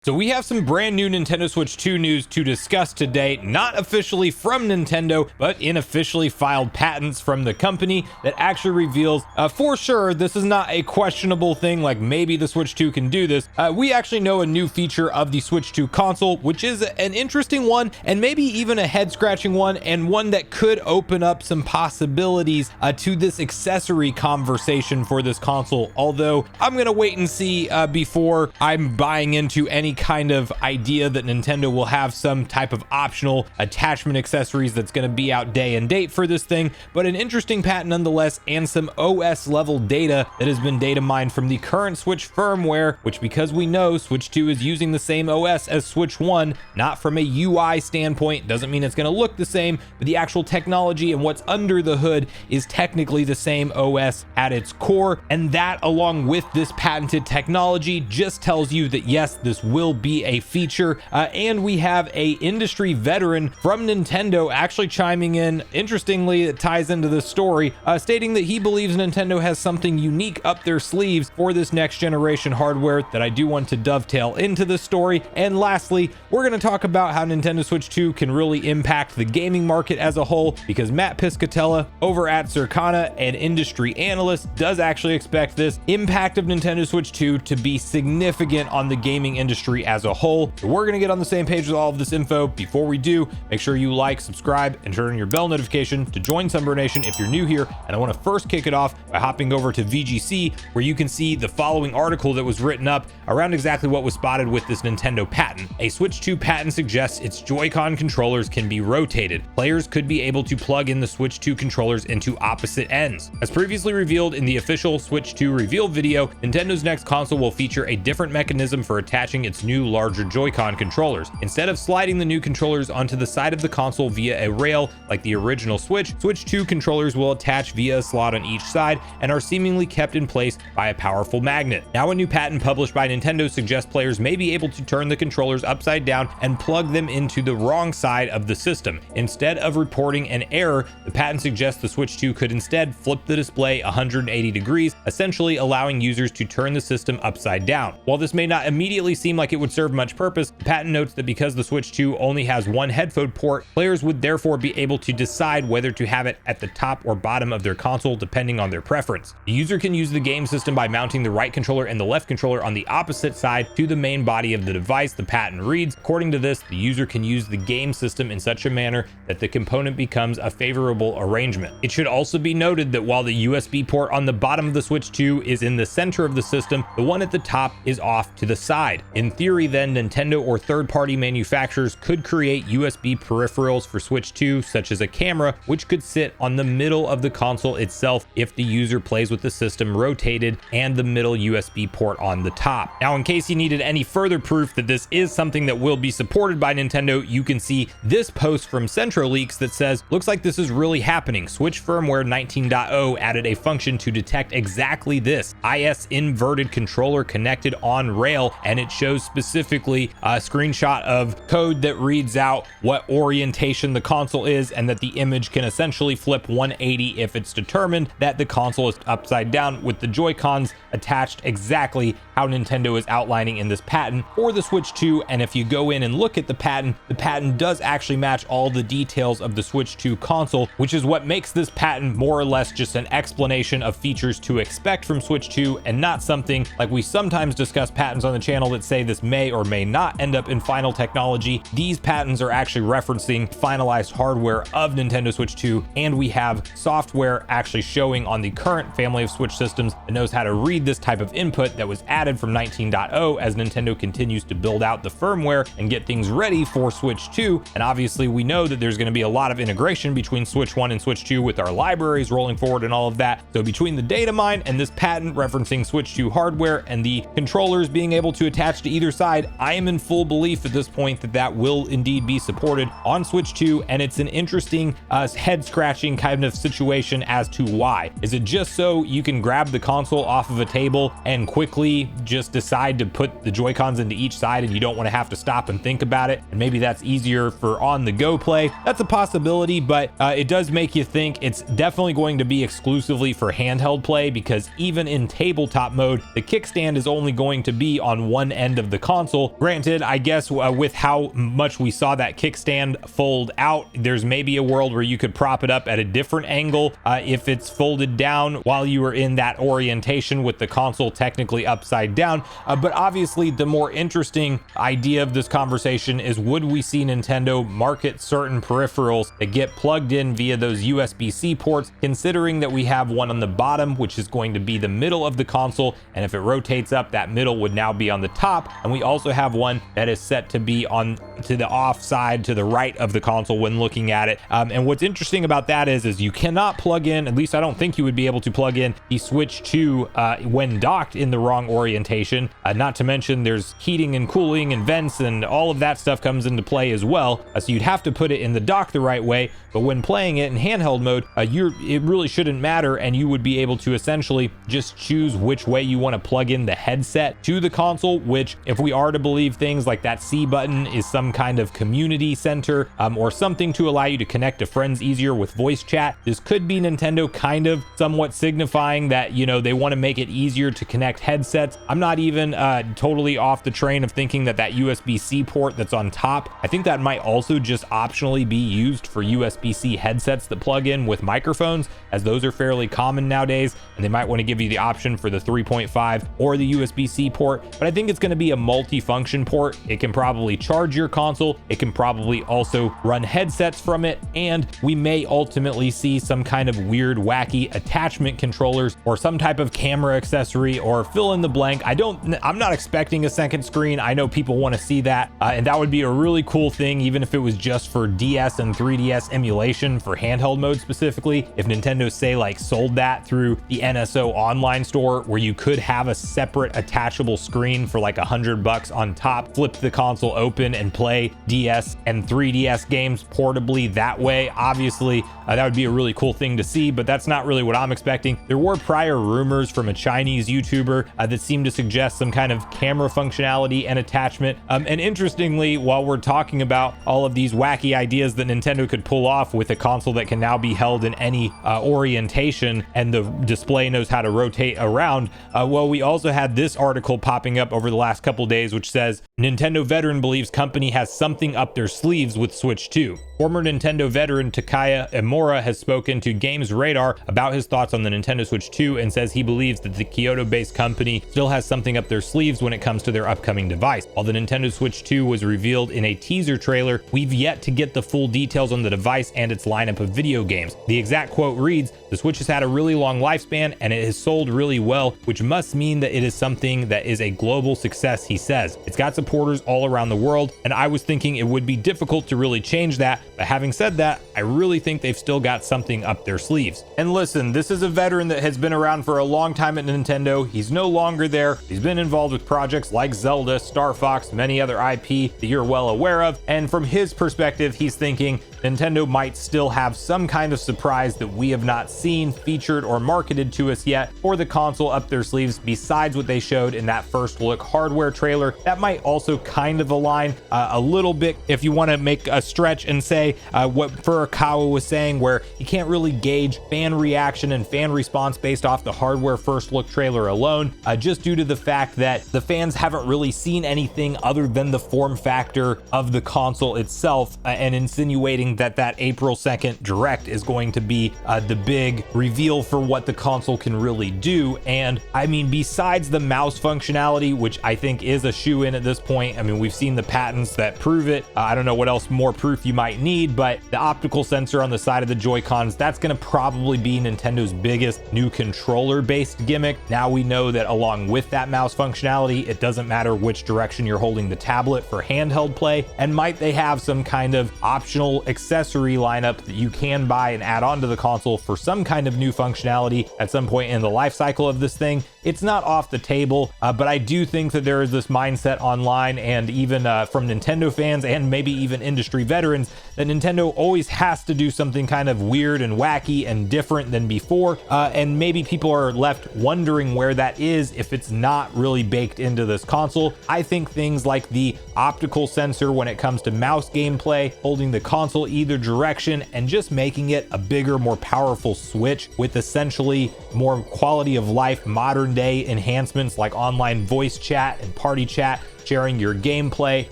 So we have some brand new Nintendo Switch 2 news to discuss today, not officially from Nintendo, but in officially filed patents from the company that actually reveals for sure this is not a questionable thing like maybe the Switch 2 can do this. We actually know a new feature of the Switch 2 console, which is an interesting one and maybe even a head scratching one, and one that could open up some possibilities to this accessory conversation for this console. Although I'm gonna wait and see before I'm buying into any kind of idea that Nintendo will have some type of optional attachment accessories that's going to be out day and date for this thing. But an interesting patent nonetheless, and some OS level data that has been data mined from the current Switch firmware, which, because we know Switch 2 is using the same OS as Switch 1, not from a UI standpoint, doesn't mean it's going to look the same, but the actual technology and what's under the hood is technically the same OS at its core. And that, along with this patented technology, just tells you that yes, this will be a feature. And we have a industry veteran from Nintendo actually chiming in. Interestingly, it ties into this story, stating that he believes Nintendo has something unique up their sleeves for this next generation hardware that I do want to dovetail into this story. And lastly, we're going to talk about how Nintendo Switch 2 can really impact the gaming market as a whole, because Matt Piscatella over at Circana, an industry analyst, does actually expect this impact of Nintendo Switch 2 to be significant on the gaming industry as a whole. So we're going to get on the same page with all of this info. Before we do, make sure you like, subscribe, and turn on your bell notification to join Sunbro Nation if you're new here. And I want to first kick it off by hopping over to VGC, where you can see the following article that was written up around exactly what was spotted with this Nintendo patent. A Switch 2 patent suggests its Joy-Con controllers can be rotated. Players could be able to plug in the Switch 2 controllers into opposite ends. As previously revealed in the official Switch 2 reveal video, Nintendo's next console will feature a different mechanism for attaching its new larger Joy-Con controllers. Instead of sliding the new controllers onto the side of the console via a rail like the original Switch 2 controllers will attach via a slot on each side and are seemingly kept in place by a powerful magnet. Now, a new patent published by Nintendo suggests players may be able to turn the controllers upside down and plug them into the wrong side of the system. Instead of reporting an error, the patent suggests the Switch 2 could instead flip the display 180 degrees, essentially allowing users to turn the system upside down. While this may not immediately seem like it would serve much purpose, the patent notes that because the Switch 2 only has one headphone port, players would therefore be able to decide whether to have it at the top or bottom of their console depending on their preference. The user can use the game system by mounting the right controller and the left controller on the opposite side to the main body of the device, the patent reads. According to this, the user can use the game system in such a manner that the component becomes a favorable arrangement. It should also be noted that while the USB port on the bottom of the Switch 2 is in the center of the system, the one at the top is off to the side. In theory, then, Nintendo or third-party manufacturers could create USB peripherals for Switch 2, such as a camera, which could sit on the middle of the console itself if the user plays with the system rotated and the middle USB port on the top. Now, in case you needed any further proof that this is something that will be supported by Nintendo, you can see this post from CentroLeaks that says, looks like this is really happening. Switch firmware 19.0 added a function to detect exactly this, IS inverted controller connected on rail, and it shows specifically a screenshot of code that reads out what orientation the console is, and that the image can essentially flip 180 if it's determined that the console is upside down, with the Joy-Cons attached exactly how Nintendo is outlining in this patent for the Switch 2. And if you go in and look at the patent does actually match all the details of the Switch 2 console, which is what makes this patent more or less just an explanation of features to expect from Switch 2, and not something like we sometimes discuss patents on the channel that say this may or may not end up in final technology. These patents are actually referencing finalized hardware of Nintendo Switch 2, and we have software actually showing on the current family of Switch systems that knows how to read this type of input that was added from 19.0 as Nintendo continues to build out the firmware and get things ready for Switch 2. And obviously we know that there's going to be a lot of integration between Switch 1 and Switch 2 with our libraries rolling forward and all of that. So between the data mine and this patent referencing Switch 2 hardware and the controllers being able to attach to either side, I am in full belief at this point that that will indeed be supported on Switch 2. And it's an interesting head scratching kind of situation as to why. Is it just so you can grab the console off of a table and quickly just decide to put the Joy-Cons into each side and you don't want to have to stop and think about it, and maybe that's easier for on the go play? That's a possibility, but it does make you think it's definitely going to be exclusively for handheld play, because even in tabletop mode, the kickstand is only going to be on one end of of the console. Granted, I guess with how much we saw that kickstand fold out, there's maybe a world where you could prop it up at a different angle if it's folded down while you were in that orientation with the console technically upside down. But obviously the more interesting idea of this conversation is, would we see Nintendo market certain peripherals that get plugged in via those USB-C ports, considering that we have one on the bottom, which is going to be the middle of the console, and if it rotates up, that middle would now be on the top, and we also have one that is set to be on to the off side to the right of the console when looking at it. And what's interesting about that is you cannot plug in, at least I don't think you would be able to plug in the Switch 2 when docked in the wrong orientation. Not to mention there's heating and cooling and vents and all of that stuff comes into play as well. So you'd have to put it in the dock the right way, but when playing it in handheld mode, it really shouldn't matter, and you would be able to essentially just choose which way you want to plug in the headset to the console, which, if we are to believe things like that C button is some kind of community center or something to allow you to connect to friends easier with voice chat, this could be Nintendo kind of somewhat signifying that, you know, they want to make it easier to connect headsets. I'm not even totally off the train of thinking that USB-C port that's on top, I think that might also just optionally be used for USB-C headsets that plug in with microphones, as those are fairly common nowadays, and they might want to give you the option for the 3.5 or the USB-C port. But I think it's going to be a multi-function port. It can probably charge your console, it can probably also run headsets from it, and we may ultimately see some kind of weird wacky attachment controllers or some type of camera accessory, or fill in the blank. I'm not expecting a second screen. I know people want to see that, and that would be a really cool thing, even if it was just for DS and 3DS emulation for handheld mode specifically. If Nintendo, say, like sold that through the NSO online store, where you could have a separate attachable screen for like $100 on top, flip the console open and play DS and 3DS games portably that way. Obviously, that would be a really cool thing to see, but that's not really what I'm expecting. There were prior rumors from a Chinese YouTuber that seemed to suggest some kind of camera functionality and attachment. And interestingly, while we're talking about all of these wacky ideas that Nintendo could pull off with a console that can now be held in any orientation and the display knows how to rotate around, well, we also had this article popping up over the last couple days, which says Nintendo veteran believes company has something up their sleeves with Switch 2. Former Nintendo veteran Takaya Emura has spoken to Games Radar about his thoughts on the Nintendo Switch 2 and says he believes that the Kyoto-based company still has something up their sleeves when it comes to their upcoming device. While the Nintendo Switch 2 was revealed in a teaser trailer, we've yet to get the full details on the device and its lineup of video games. The exact quote reads, "The Switch has had a really long lifespan and it has sold really well, which must mean that it is something that is a global success," he says. "It's got supporters all around the world, and I was thinking it would be difficult to really change that, but having said that, I really think they've still got something up their sleeves." And listen, this is a veteran that has been around for a long time at Nintendo. He's no longer there. He's been involved with projects like Zelda, Star Fox, many other IP that you're well aware of, and from his perspective, he's thinking Nintendo might still have some kind of surprise that we have not seen, featured, or marketed to us yet for the console up their sleeves, besides what they showed in that first look hardware trailer. That might also kind of align a little bit, if you want to make a stretch and say what Furukawa was saying, where you can't really gauge fan reaction and fan response based off the hardware first look trailer alone, just due to the fact that the fans haven't really seen anything other than the form factor of the console itself, and insinuating that April 2nd direct is going to be the big reveal for what the console can really do. And I mean, besides the mouse functionality, which I think is a shoe-in at this point, I mean, we've seen the patents that prove it. I don't know what else more proof you might need, but the optical sensor on the side of the Joy-Cons, that's going to probably be Nintendo's biggest new controller-based gimmick. Now we know that along with that mouse functionality, it doesn't matter which direction you're holding the tablet for handheld play. And might they have some kind of optional accessory lineup that you can buy and add on to the console for some kind of new functionality at some point in the life cycle of this thing? It's not off the table, but I do think that there is this mindset online and even from Nintendo fans and maybe even industry veterans that Nintendo always has to do something kind of weird and wacky and different than before, and maybe people are left wondering where that is if it's not really baked into this console. I think things like the optical sensor when it comes to mouse gameplay, holding the console either direction, and just making it a bigger, more powerful Switch with essentially more quality of life, modern day enhancements like online voice chat and party chat, sharing your gameplay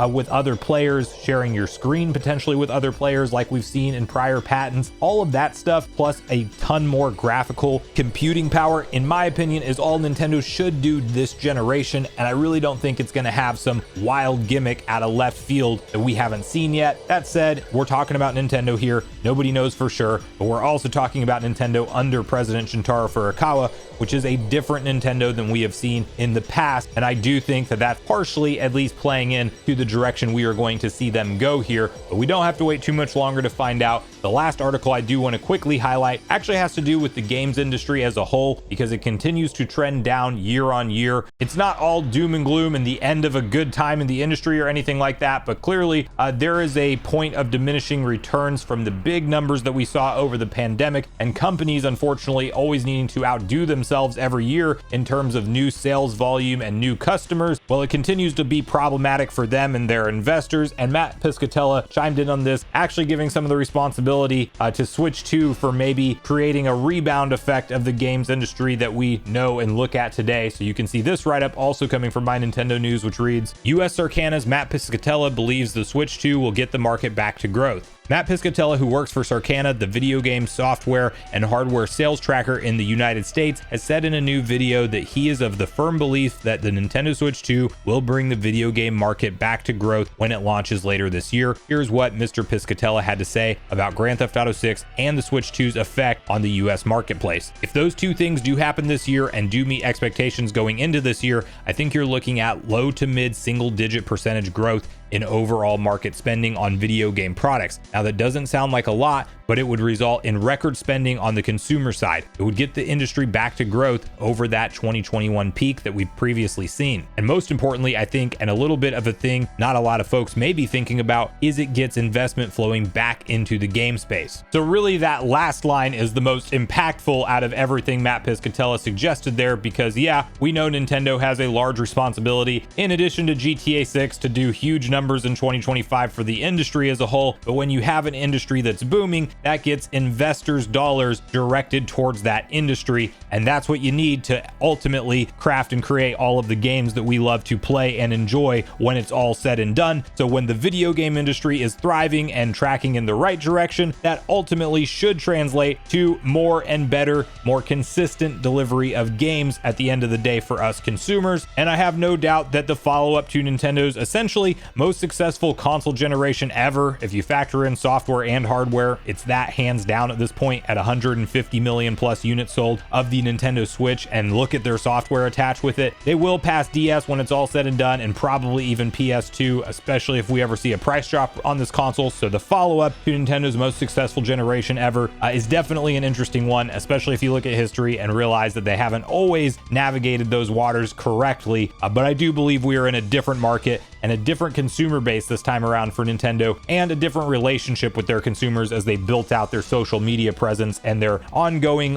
with other players, sharing your screen potentially with other players like we've seen in prior patents. All of that stuff, plus a ton more graphical computing power, in my opinion, is all Nintendo should do this generation, and I really don't think it's going to have some wild gimmick out of left field that we haven't seen yet. That said, we're talking about Nintendo here. Nobody knows for sure, but we're also talking about Nintendo under President Shintaro Furukawa, which is a different Nintendo than we have seen in the past, and I do think that that's partially at least playing in to the direction we are going to see them go here, but we don't have to wait too much longer to find out. The last article I do want to quickly highlight actually has to do with the games industry as a whole, because it continues to trend down year on year. It's not all doom and gloom and the end of a good time in the industry or anything like that, but clearly there is a point of diminishing returns from the big numbers that we saw over the pandemic, and companies unfortunately always needing to outdo themselves every year in terms of new sales volume and new customers. Well, it continues to be problematic for them and their investors, and Matt Piscatella chimed in on this, actually giving some of the responsibility to Switch 2 for maybe creating a rebound effect of the games industry that we know and look at today. So you can see this write-up also coming from My Nintendo News, which reads, US Circana's Matt Piscatella believes the Switch 2 will get the market back to growth. Matt Piscatella, who works for Circana, the video game software and hardware sales tracker in the United States, has said in a new video that he is of the firm belief that the Nintendo Switch 2 will bring the video game market back to growth when it launches later this year. Here's what Mr. Piscatella had to say about Grand Theft Auto 6 and the Switch 2's effect on the US marketplace. If those two things do happen this year and do meet expectations going into this year, I think you're looking at low to mid single-digit % growth in overall market spending on video game products. Now, that doesn't sound like a lot, but it would result in record spending on the consumer side. It would get the industry back to growth over that 2021 peak that we've previously seen. And most importantly, I think, and a little bit of a thing not a lot of folks may be thinking about, is it gets investment flowing back into the game space. So really that last line is the most impactful out of everything Matt Piscatella suggested there, because yeah, we know Nintendo has a large responsibility in addition to GTA 6 to do huge numbers in 2025 for the industry as a whole, but when you have an industry that's booming, that gets investors' dollars directed towards that industry, and that's what you need to ultimately craft and create all of the games that we love to play and enjoy when it's all said and done. So when the video game industry is thriving and tracking in the right direction, that ultimately should translate to more and better, more consistent delivery of games at the end of the day for us consumers. And I have no doubt that the follow-up to Nintendo's essentially most successful console generation ever, if you factor in software and hardware, it's that hands down at this point at 150 million plus units sold of the Nintendo Switch, and look at their software attached with it. They will pass DS when it's all said and done, and probably even PS2, especially if we ever see a price drop on this console. So the follow-up to Nintendo's most successful generation ever is definitely an interesting one, especially if you look at history and realize that they haven't always navigated those waters correctly. But I do believe we are in a different market and a different consumer base this time around for Nintendo, and a different relationship with their consumers as they built out their social media presence and their ongoing,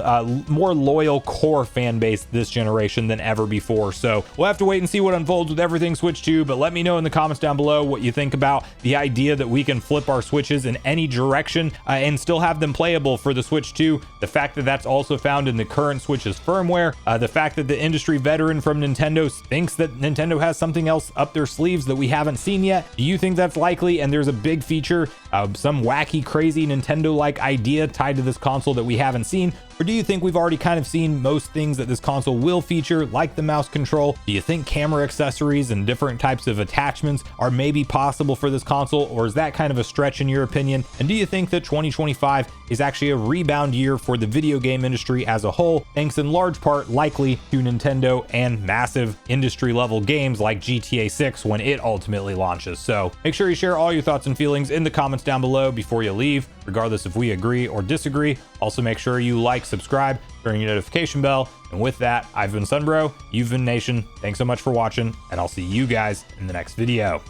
more loyal core fan base this generation than ever before. So we'll have to wait and see what unfolds with everything Switch 2, but let me know in the comments down below what you think about the idea that we can flip our Switches in any direction and still have them playable for the Switch 2. The fact that that's also found in the current Switch's firmware, the fact that the industry veteran from Nintendo thinks that Nintendo has something else up their sleeves that we haven't seen yet. Do you think that's likely and there's a big feature, some wacky, crazy Nintendo-like idea tied to this console that we haven't seen? Or do you think we've already kind of seen most things that this console will feature, like the mouse control? Do you think camera accessories and different types of attachments are maybe possible for this console, or is that kind of a stretch in your opinion? And do you think that 2025 is actually a rebound year for the video game industry as a whole, thanks in large part likely to Nintendo and massive industry level games like GTA 6 when it ultimately launches? So make sure you share all your thoughts and feelings in the comments down below before you leave, regardless if we agree or disagree. Also make sure you like, subscribe, turn your notification bell. And with that, I've been Sunbro, you've been Nation. Thanks so much for watching, and I'll see you guys in the next video.